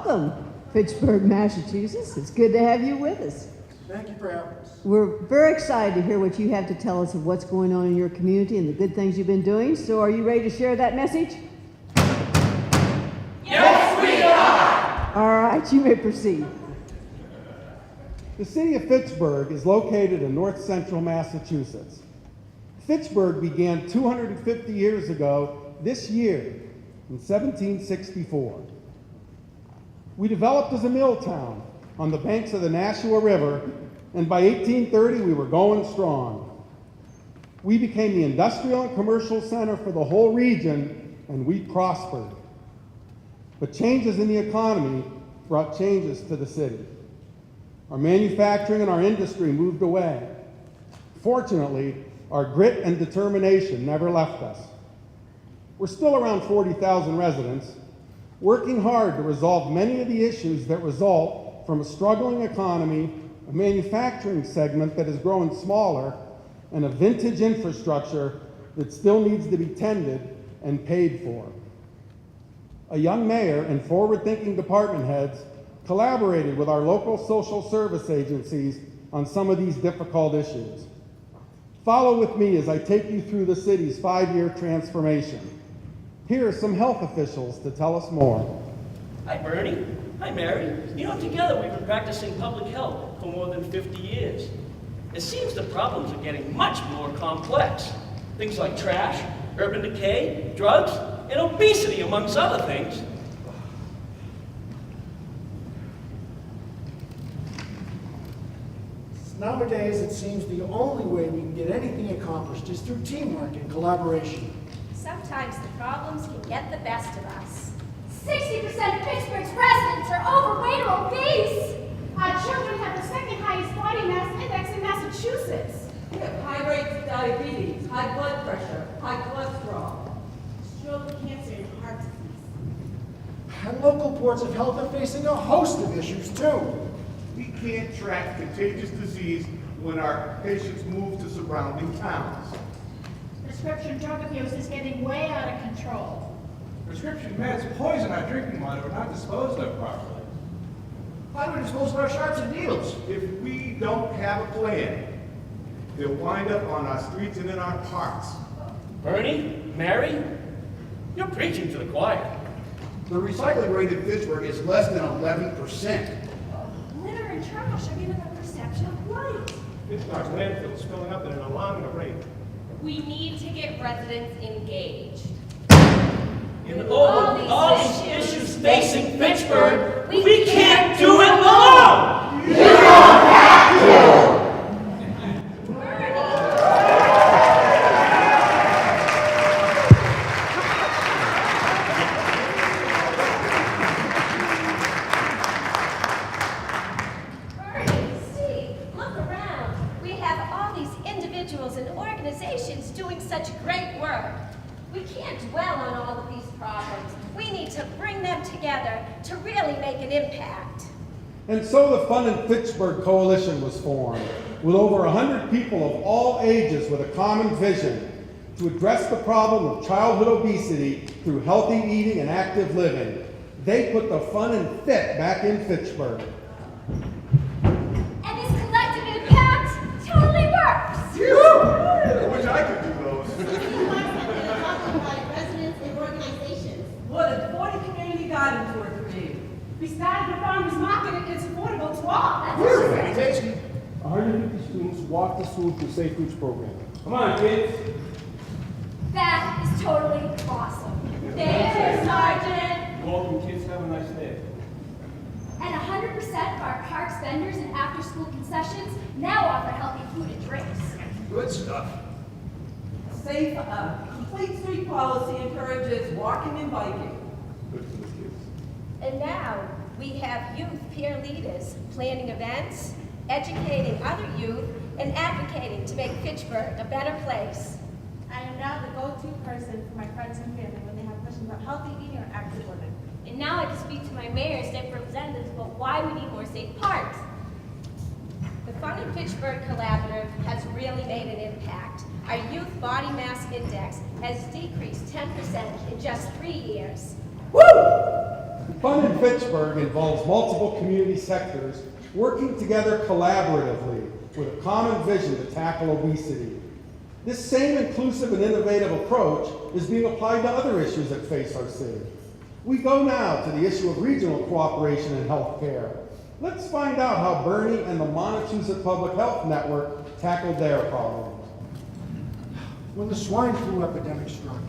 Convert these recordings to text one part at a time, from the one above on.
welcome, Fitchburg, Massachusetts. It's good to have you with us. Thank you for having us. We're very excited to hear what you have to tell us of what's going on in your community and the good things you've been doing. So are you ready to share that message? Yes, we are! All right, you may proceed. The City of Fitchburg is located in north central Massachusetts. Fitchburg began 250 years ago this year, in 1764. We developed as a mill town on the banks of the Nashua River, and by 1830 we were going strong. We became the industrial and commercial center for the whole region, and we prospered. But changes in the economy brought changes to the city. Our manufacturing and our industry moved away. Fortunately, our grit and determination never left us. We're still around 40,000 residents, working hard to resolve many of the issues that result from a struggling economy, a manufacturing segment that is growing smaller, and a vintage infrastructure that still needs to be tended and paid for. A young mayor and forward-thinking department heads collaborated with our local social service agencies on some of these difficult issues. Follow with me as I take you through the city's 5-year transformation. Here are some health officials to tell us more. Hi, Bernie. Hi, Mary. You know, together we've been practicing public health for more than 50 years. It seems the problems are getting much more complex. Things like trash, urban decay, drugs, and obesity, amongst other things. Nowadays, it seems the only way we can get anything accomplished is through teamwork and collaboration. Sometimes the problems can get the best of us. 60% of Pittsburgh's residents are overweight or obese. Our children have the second highest body mass index in Massachusetts. We have high rates of diabetes, high blood pressure, high cholesterol, Stroke, cancer, and heart disease. And local boards of health are facing a host of issues, too. We can't track contagious disease when our patients move to surrounding towns. Prescription drug abuse is getting way out of control. Prescription meds poison our drinking water if not disposed of properly. How do we dispose of our sharps and needles? If we don't have a plan, they'll wind up on our streets and in our parks. Bernie, Mary, you're preaching to the choir. The recycling rate in Fitchburg is less than 11%. Litter and trash are giving a perception of light. Fitchburg's landfill is filling up at an alarming rate. We need to get residents engaged. In all these issues facing Fitchburg, we can't do it alone! You don't have to! And organizations doing such great work. We can't dwell on all of these problems. We need to bring them together to really make an impact. And so the Fun in Fitchburg Coalition was formed, with over 100 people of all ages with a common vision to address the problem of childhood obesity through healthy eating and active living. They put the fun and fit back in Fitchburg. And this collective impact totally works! I wish I could do those. Residents and organizations. more than 40 community gardens were created. We started a farmer's market and it's affordable to all. Very tasty. 150 students walk to school through Safe Routes program. Come on, kids. That is totally awesome. Thank you, Sergeant. Welcome, kids. Have a nice day. And 100% of our parks vendors and after-school concessions now offer healthy food and drinks. Good stuff. Safe, complete street policy encourages walking and biking. Good for the kids. And now we have youth peer leaders planning events, educating other youth, and advocating to make Fitchburg a better place. I am now the go-to person for my friends and family when they have questions about healthy eating or active living. And now I can speak to my mayor and state representatives about why we need more safe parks. The Fun in Fitchburg Collaborative has really made an impact. Our youth body mass index has decreased 10% in just 3 years. Woo! Fun in Fitchburg involves multiple community sectors working together collaboratively with a common vision to tackle obesity. This same inclusive and innovative approach is being applied to other issues that face our city. We go now to the issue of regional cooperation in healthcare. Let's find out how Bernie and the Montechusett Public Health Network tackled their problems. When the swine flu epidemic struck,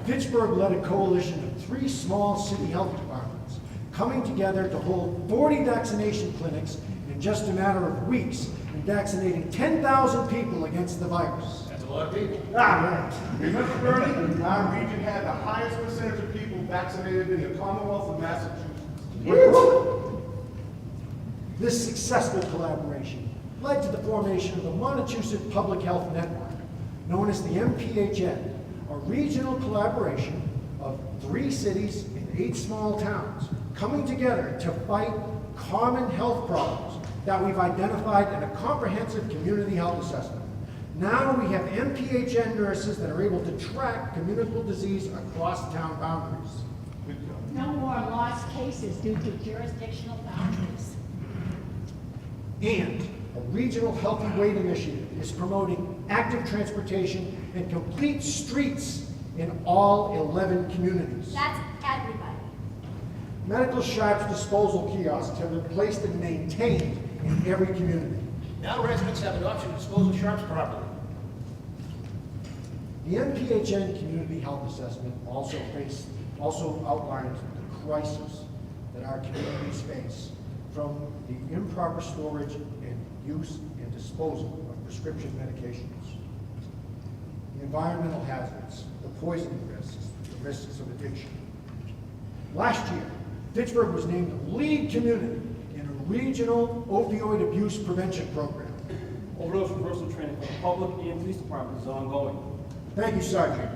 Fitchburg led a coalition of 3 small city health departments coming together to hold 40 vaccination clinics in just a matter of weeks and vaccinating 10,000 people against the virus. That's a lot of people. Right. Remember, Bernie, our region had the highest percentage of people vaccinated in the Commonwealth of Massachusetts. This successful collaboration led to the formation of the Montechusett Public Health Network, known as the MPHN, a regional collaboration of 3 cities and 8 small towns coming together to fight common health problems that we've identified in a comprehensive community health assessment. Now we have MPHN nurses that are able to track communicable disease across town boundaries. No more lost cases due to jurisdictional boundaries. And a regional healthy weight initiative is promoting active transportation and complete streets in all 11 communities. That's everybody. Medical sharps disposal kiosks have been placed and maintained in every community. Now residents have an option to dispose of sharps properly. The MPHN Community Health Assessment also outlines the crisis that our communities face, from the improper storage and use and disposal of prescription medications, the environmental hazards, the poisoning risks, the risks of addiction. Last year, Fitchburg was named a lead community in a regional opioid abuse prevention program. Overdose reversal training for the public and police departments is ongoing. Thank you, Sergeant.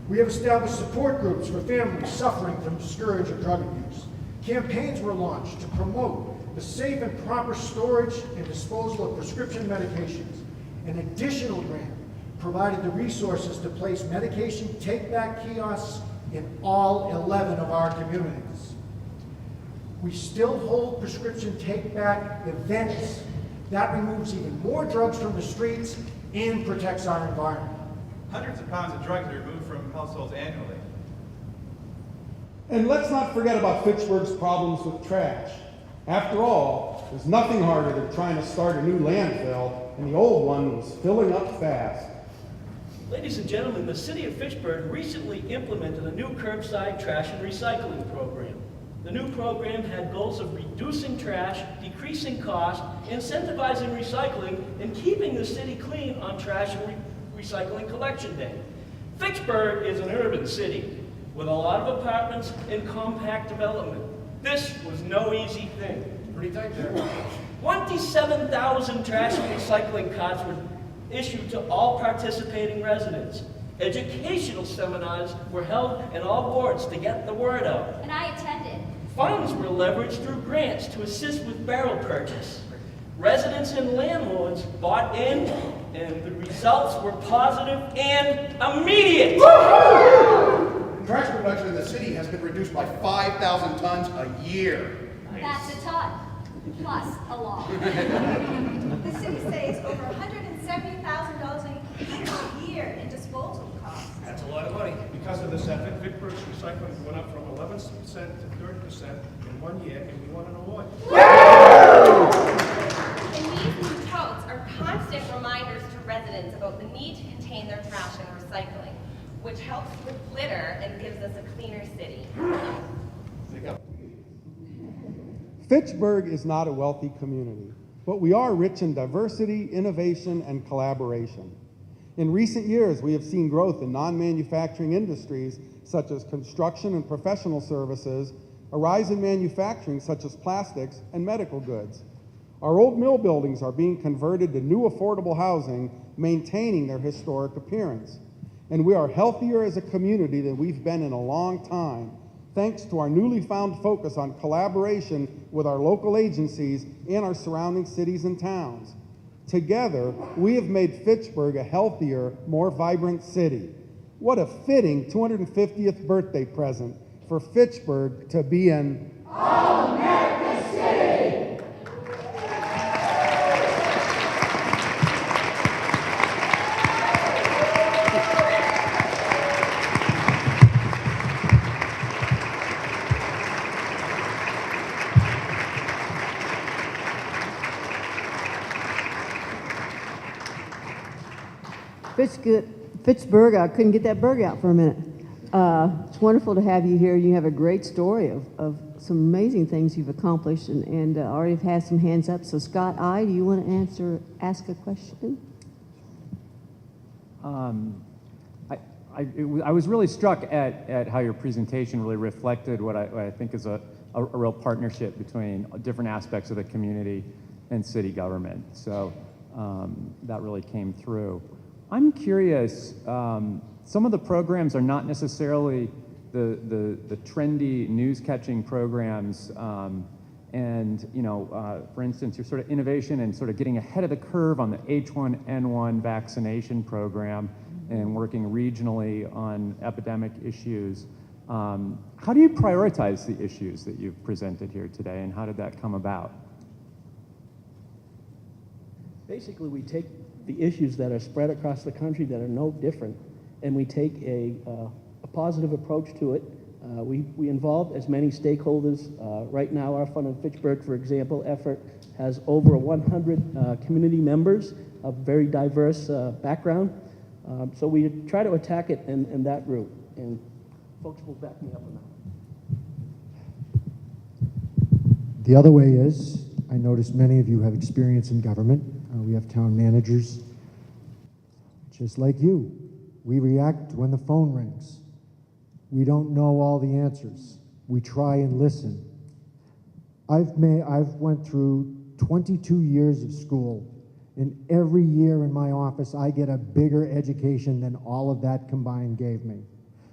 We have established support groups for families suffering from scourge of drug abuse. Campaigns were launched to promote the safe and proper storage and disposal of prescription medications. An additional grant provided the resources to place medication take-back kiosks in all 11 of our communities. We still hold prescription take-back events. That removes even more drugs from the streets and protects our environment. Hundreds of pounds of drugs are removed from households annually. And let's not forget about Fitchburg's problems with trash. After all, there's nothing harder than trying to start a new landfill, and the old one was filling up fast. Ladies and gentlemen, the City of Fitchburg recently implemented a new curbside trash and recycling program. The new program had goals of reducing trash, decreasing cost, incentivizing recycling, and keeping the city clean on trash and recycling collection day. Fitchburg is an urban city with a lot of apartments and compact development. This was no easy thing. Pretty tight there. 27,000 trash and recycling cards were issued to all participating residents. Educational seminars were held in all wards to get the word out. And I attended. Funds were leveraged through grants to assist with barrel purchase. Residents and landlords bought in, and the results were positive and immediate. Trash production in the city has been reduced by 5,000 tons a year. That's a ton, plus a law. The city saves over $170,000 a year in disposal costs. That's a lot of money. Because of this effort, Fitchburg's recycling went up from 11% to 30% in 1 year, and we won an award. And these new totes are constant reminders to residents about the need to contain their trash and recycling, which helps with litter and gives us a cleaner city. Fitchburg is not a wealthy community, but we are rich in diversity, innovation, and collaboration. In recent years, we have seen growth in non-manufacturing industries such as construction and professional services, a rise in manufacturing such as plastics and medical goods. Our old mill buildings are being converted to new affordable housing, maintaining their historic appearance. And we are healthier as a community than we've been in a long time, thanks to our newly found focus on collaboration with our local agencies and our surrounding cities and towns. Together, we have made Fitchburg a healthier, more vibrant city. What a fitting 250th birthday present for Fitchburg to be an All-American City! Fitchburg, I couldn't get that burg out for a minute. It's wonderful to have you here. You have a great story of some amazing things you've accomplished, and already have had some hands up. So Scott, do you want to ask a question? I was really struck at how your presentation really reflected what I think is a real partnership between different aspects of the community and city government. So that really came through. I'm curious, some of the programs are not necessarily the trendy news-catching programs, and for instance, your sort of innovation and sort of getting ahead of the curve on the H1N1 vaccination program and working regionally on epidemic issues. How do you prioritize the issues that you've presented here today, and how did that come about? Basically, we take the issues that are spread across the country that are no different, and we take a positive approach to it. We involve as many stakeholders. Right now, our Fun in Fitchburg, for example, effort has over 100 community members of very diverse background. So we try to attack it in that route, and folks will back me up on that. The other way is, I notice many of you have experience in government. We have town managers. Just like you, we react when the phone rings. We don't know all the answers. We try and listen. I've went through 22 years of school, and every year in my office I get a bigger education than all of that combined gave me.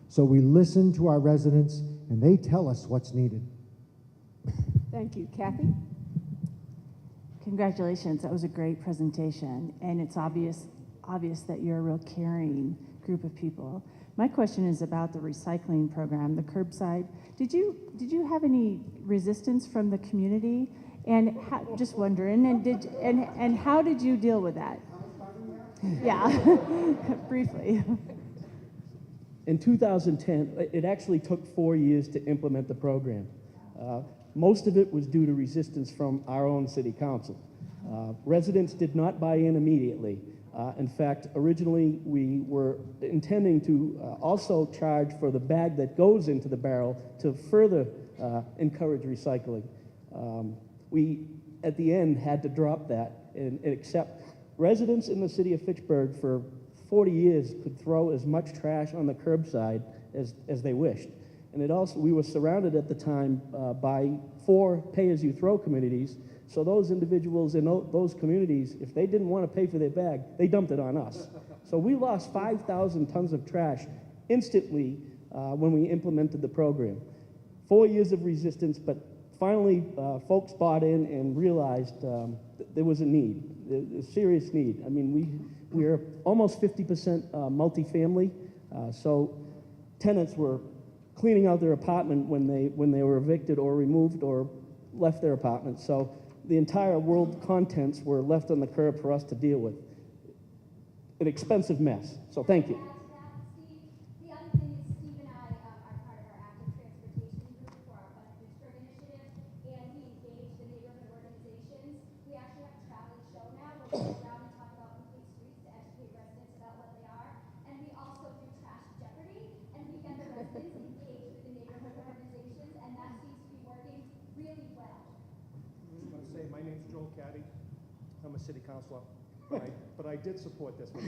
So we listen to our residents, and they tell us what's needed. Thank you. Kathy? Congratulations, that was a great presentation, and it's obvious that you're a real caring group of people. My question is about the recycling program, the curbside. Did you have any resistance from the community? And just wondering, and how did you deal with that? Yeah, briefly. In 2010, it actually took 4 years to implement the program. Most of it was due to resistance from our own city council. Residents did not buy in immediately. In fact, originally we were intending to also charge for the bag that goes into the barrel to further encourage recycling. We, at the end, had to drop that and accept residents in the city of Fitchburg for 40 years could throw as much trash on the curbside as they wished. And it also, we were surrounded at the time by 4 pay-as-you-throw communities. So those individuals in those communities, if they didn't want to pay for their bag, they dumped it on us. So we lost 5,000 tons of trash instantly when we implemented the program. 4 years of resistance, but finally folks bought in and realized there was a need, a serious need. I mean, we're almost 50% multifamily, so tenants were cleaning out their apartment when they were evicted or removed or left their apartment. So the entire world contents were left on the curb for us to deal with. An expensive mess. So thank you. The other thing is Steve and I are part of our active transportation group for our Fun Fitchburg initiative, and we engage the neighborhood organizations. We actually have a traveling show now where we go around and talk about complete streets to educate residents about what they are. And we also do Trash Jeopardy, and we get the residents engaged with the neighborhood organizations, and that seems to be working really well. I want to say my name's Joel Caddy. I'm a city councilor, but I did support this one.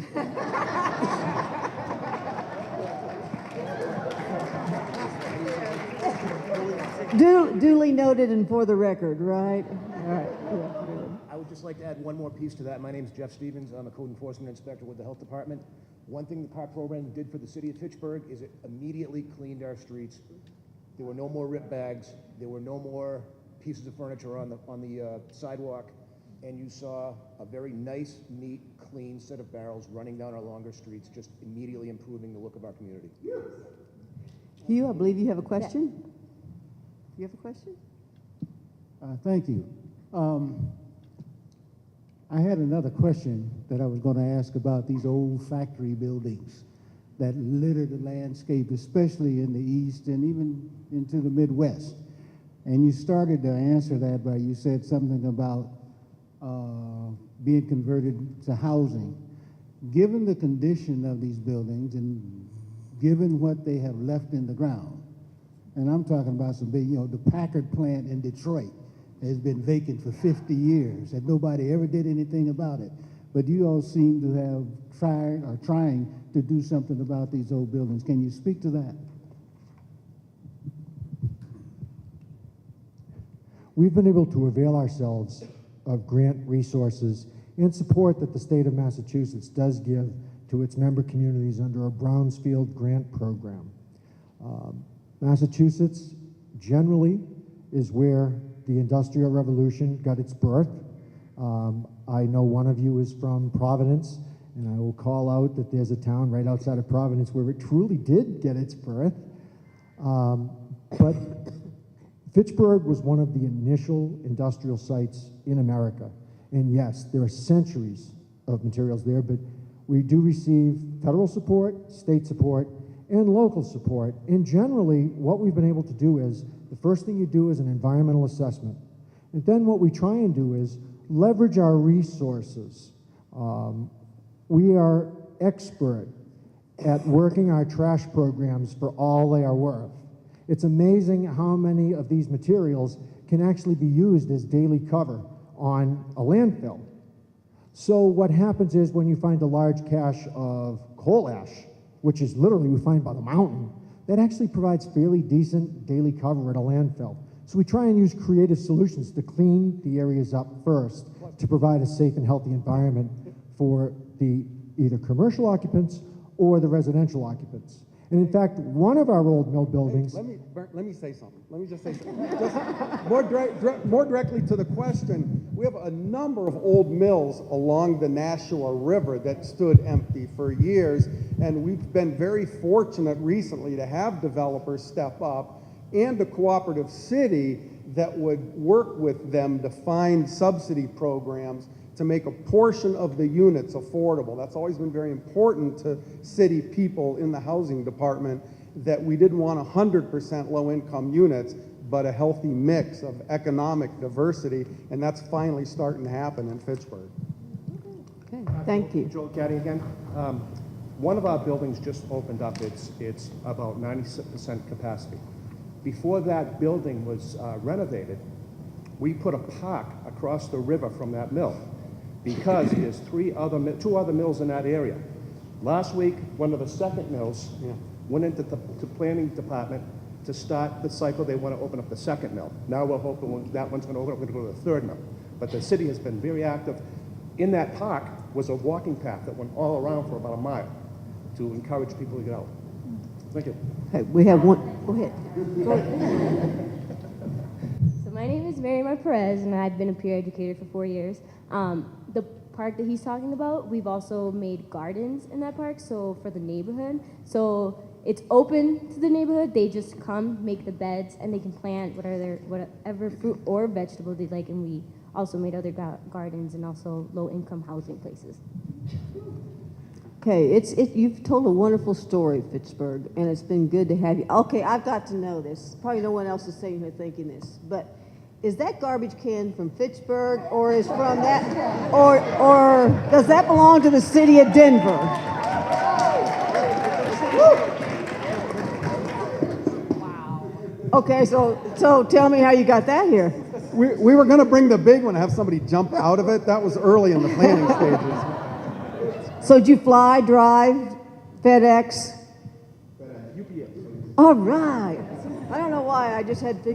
Duly noted and for the record, right? All right. I would just like to add one more piece to that. My name is Jeff Stevens. I'm a code enforcement inspector with the health department. One thing the PART program did for the city of Fitchburg is it immediately cleaned our streets. There were no more rip bags. There were no more pieces of furniture on the sidewalk. And you saw a very nice, neat, clean set of barrels running down our longer streets, just immediately improving the look of our community. Hugh, I believe you have a question? You have a question? Thank you. I had another question that I was going to ask about these old factory buildings that litter the landscape, especially in the east and even into the Midwest. And you started to answer that by you said something about being converted to housing. Given the condition of these buildings and given what they have left in the ground, and I'm talking about some big, the Packard plant in Detroit has been vacant for 50 years and nobody ever did anything about it. But you all seem to have trying to do something about these old buildings. Can you speak to that? We've been able to avail ourselves of grant resources and support that the state of Massachusetts does give to its member communities under a Brownsfield grant program. Massachusetts generally is where the Industrial Revolution got its birth. I know one of you is from Providence, and I will call out that there's a town right outside of Providence where it truly did get its birth. But Fitchburg was one of the initial industrial sites in America. And yes, there are centuries of materials there, but we do receive federal support, state support, and local support. And generally, what we've been able to do is, the first thing you do is an environmental assessment. And then what we try and do is leverage our resources. We are expert at working our trash programs for all they are worth. It's amazing how many of these materials can actually be used as daily cover on a landfill. So what happens is when you find a large cache of coal ash, which is literally we find by the mountain, that actually provides fairly decent daily cover at a landfill. So we try and use creative solutions to clean the areas up first to provide a safe and healthy environment for the either commercial occupants or the residential occupants. And in fact, one of our old mill buildings... Hey, let me say something. Let me just say something. Just more directly to the question, we have a number of old mills along the Nashua River that stood empty for years, and we've been very fortunate recently to have developers step up and a cooperative city that would work with them to find subsidy programs to make a portion of the units affordable. That's always been very important to city people in the housing department, that we didn't want 100% low-income units, but a healthy mix of economic diversity, and that's finally starting to happen in Fitchburg. Okay, thank you. Joel Caddy again. One of our buildings just opened up. It's about 90% capacity. Before that building was renovated, we put a park across the river from that mill, because there's two other mills in that area. Last week, one of the second mills went into the planning department to start the cycle. They want to open up the second mill. Now we're hoping when that one's going to open up, we're going to go to the third mill. But the city has been very active. In that park was a walking path that went all around for about a mile to encourage people to get out. Thank you. Hey, we have one. Go ahead. Go ahead. So my name is Mary Perez, and I've been a peer educator for 4 years. The park that he's talking about, we've also made gardens in that park, so for the neighborhood. So it's open to the neighborhood. They just come, make the beds, and they can plant whatever fruit or vegetable they like. And we also made other gardens and also low-income housing places. Okay, you've told a wonderful story, Fitchburg, and it's been good to have you. Okay, I've got to know this. Probably no one else is sitting here thinking this, but is that garbage can from Fitchburg, or is from that, or does that belong to the city of Denver? Wow. Okay, so tell me how you got that here. We were going to bring the big one and have somebody jump out of it. That was early in the planning stages. So did you fly, drive, FedEx? UPS. All right. I don't know why. I just had to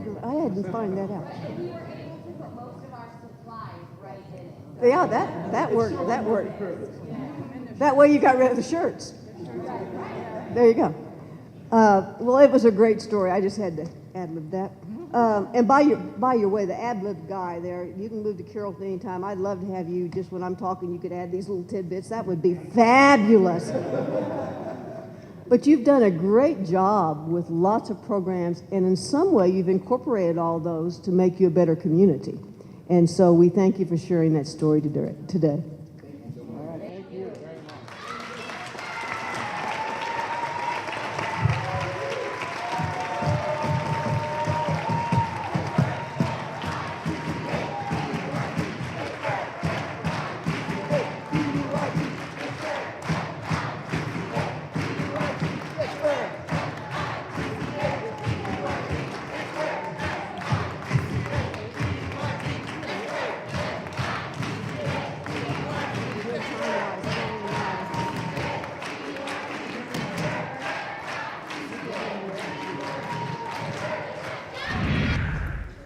find that out. We were able to put most of our supplies right in it. Yeah, that worked. That worked. That way you got rid of the shirts. There you go. Well, it was a great story. I just had to ad-lib that. And by your way, the ad-lib guy there, you can move to Carrollton anytime. I'd love to have you, just when I'm talking, you could add these little tidbits. That would be fabulous. But you've done a great job with lots of programs, and in some way you've incorporated all those to make you a better community. And so we thank you for sharing that story today.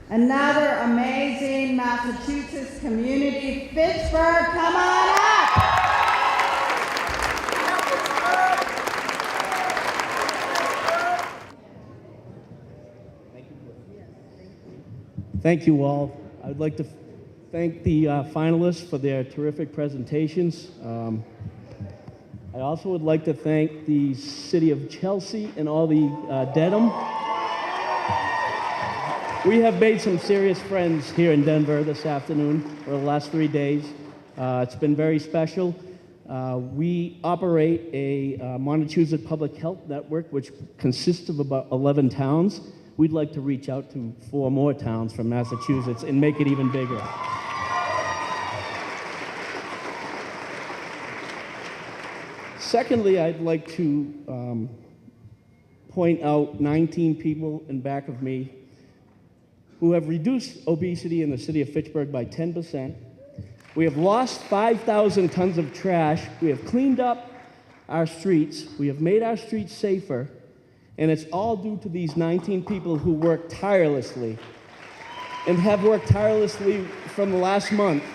Another amazing Massachusetts community, Fitchburg, come on up! Thank you all. I'd like to thank the finalists for their terrific presentations. I also would like to thank the City of Chelsea and all the Dedham. We have made some serious friends here in Denver this afternoon for the last 3 days. It's been very special. We operate a Montechusett Public Health Network, which consists of about 11 towns. We'd like to reach out to 4 more towns from Massachusetts and make it even bigger. Secondly, I'd like to point out 19 people in back of me who have reduced obesity in the city of Fitchburg by 10%. We have lost 5,000 tons of trash. We have cleaned up our streets. We have made our streets safer. And it's all due to these 19 people who work tirelessly and have worked tirelessly from the last month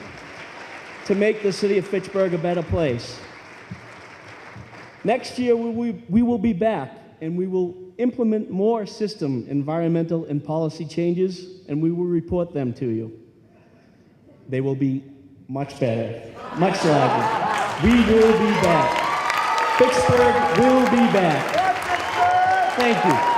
to make the city of Fitchburg a better place. Next year, we will be back, and we will implement more system, environmental, and policy changes, and we will report them to you. They will be much better, much larger. We will be back. Fitchburg will be back. Thank you.